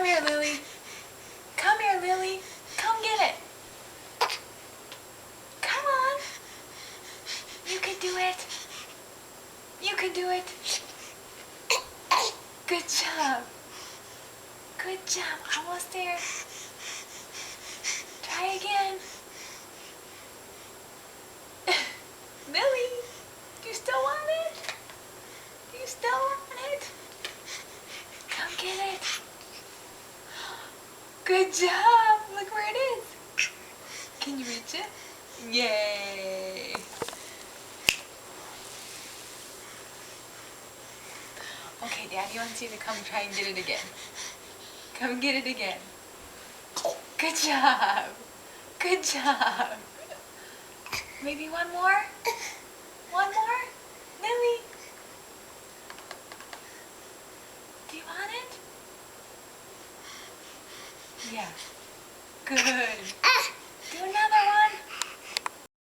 here, Lily. Come here, Lily. Come get it. Come on. You can do it. You can do it. Good job. Good job. Almost there. Try again. Lily, do you still want it? Do you still want it? Come get it. Good job. Look where it is. Can you reach it? Yay. Okay, Daddy wants you to come try and get it again. Come get it again. Good job. Good job. Maybe one more? One more? Lily? Do you want it? Yeah. Good.